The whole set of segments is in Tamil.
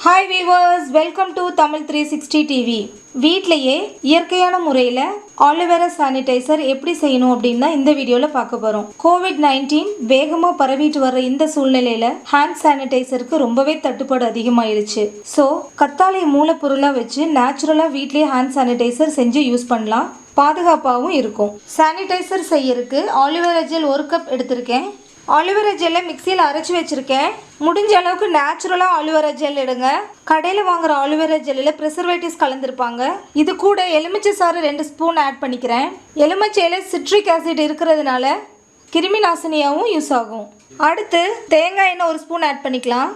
Hi viewers, welcome to TAMIL360 TV. வீட்லயே இயற்கையான முறையில் Aloe Vera Sanitizer எப்படி செய்யணும் அப்படின்னு தான் இந்த வீடியோவில் பார்க்க போகிறோம். COVID-19 வேகமாக பரவிட்டு வர இந்த சூழ்நிலையில் ஹேண்ட் சானிடைசருக்கு ரொம்பவே தட்டுப்பாடு அதிகமாகிடுச்சு. ஸோ கத்தாழை மூலப்பொருளாக வச்சு நேச்சுரலாக வீட்லேயே ஹேண்ட் சானிடைசர் செஞ்சு யூஸ் பண்ணலாம். பாதுகாப்பாகவும் இருக்கும். சானிடைசர் செய்யறதுக்கு Aloe Vera ஜெல் 1 கப் எடுத்திருக்கேன். Aloe Vera ஜெல்லை மிக்சியில் அரைச்சி வச்சுருக்கேன். முடிஞ்ச அளவுக்கு நேச்சுரலாக Aloe Vera ஜெல் எடுங்க. கடையில் வாங்குற Aloe Vera ஜெல்லில் ப்ரிசர்வேட்டிவ்ஸ் கலந்துருப்பாங்க. இது கூட எலுமிச்சை சாறு 2 ஸ்பூன் ஆட் பண்ணிக்கிறேன். எலுமிச்சையில் சிட்ரிக் ஆசிட் இருக்கிறதுனால கிருமி நாசினியாகவும் யூஸ் ஆகும். அடுத்து தேங்காய் எண்ணெய் 1 ஸ்பூன் ஆட் பண்ணிக்கலாம்.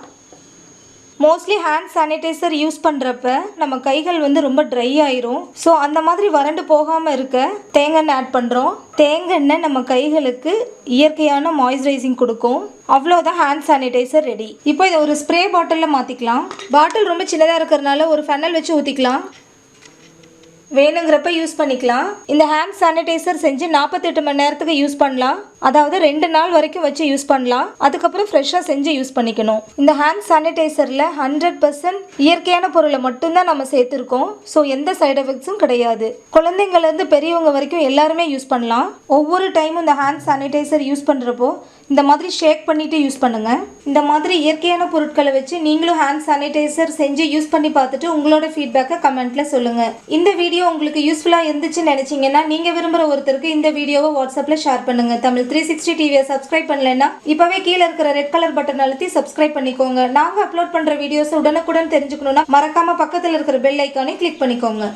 மோஸ்ட்லி ஹேண்ட் சானிடைசர் யூஸ் பண்ணுறப்ப நம்ம கைகள் ரொம்ப ட்ரை ஆயிரும். ஸோ அந்த மாதிரி வறண்டு போகாமல் இருக்க தேங்காய் எண்ணெய் ஆட் பண்ணுறோம். தேங்காய் எண்ணெய் நம்ம கைகளுக்கு இயற்கையான மாய்ஸ்சரைசிங் கொடுக்கும். அவ்வளோதான், ஹேண்ட் சானிடைசர் ரெடி. இப்போ இதை ஒரு ஸ்ப்ரே பாட்டிலில் மாற்றிக்கலாம். பாட்டில் ரொம்ப சின்னதாக இருக்கிறதுனால ஒரு ஃபெனல் வச்சு ஊற்றிக்கலாம். வேணுங்கிறப்ப யூஸ் பண்ணிக்கலாம். இந்த ஹேண்ட் சானிடைசர் செஞ்சு 48 மணி நேரத்துக்கு யூஸ் பண்ணலாம். அதாவது 2 நாள் வரைக்கும் வச்சு யூஸ் பண்ணலாம். அதுக்கப்புறம் ஃப்ரெஷ்ஷாக செஞ்சு யூஸ் பண்ணிக்கணும். இந்த ஹேண்ட் சானிடைசரில் 100% இயற்கையான பொருளை மட்டும்தான் நம்ம சேர்த்துருக்கோம். ஸோ எந்த சைடு எஃபெக்ட்ஸும் கிடையாது. குழந்தைங்கள்லேருந்து பெரியவங்க வரைக்கும் எல்லாருமே யூஸ் பண்ணலாம். ஒவ்வொரு டைமும் இந்த ஹேண்ட் சானிடைசர் யூஸ் பண்ணுறப்போ இந்த மாதிரி ஷேக் பண்ணிவிட்டு யூஸ் பண்ணுங்கள். இந்த மாதிரி இயற்கையான பொருட்களை வச்சு நீங்களும் ஹேண்ட் சானிடைசர் செஞ்சு யூஸ் பண்ணி பார்த்துட்டு உங்களோட ஃபீட்பேக்கை கமெண்ட்டில் சொல்லுங்கள். இந்த வீடியோ உங்களுக்கு யூஸ்ஃபுல்லாக இருந்துச்சுன்னு நினச்சிங்கன்னா நீங்கள் விரும்புகிற ஒருத்தருக்கு இந்த வீடியோவை வாட்ஸ்அப்பில் ஷேர் பண்ணுங்கள். TAMIL360 டிவியை சப்ஸ்கிரைப் பண்ணலைன்னா இப்போவே கீழே இருக்கிற ரெட் கலர் பட்டன் அழுத்தி சப்ஸ்கிரைப் பண்ணிக்கோங்க. நாங்கள் அப்லோட் பண்ணுற வீடியோஸை உடனுக்குடன் தெரிஞ்சுக்கணுன்னா மறக்காமல் பக்கத்தில் இருக்கிற பெல் ஐக்கானை கிளிக் பண்ணிக்கோங்க.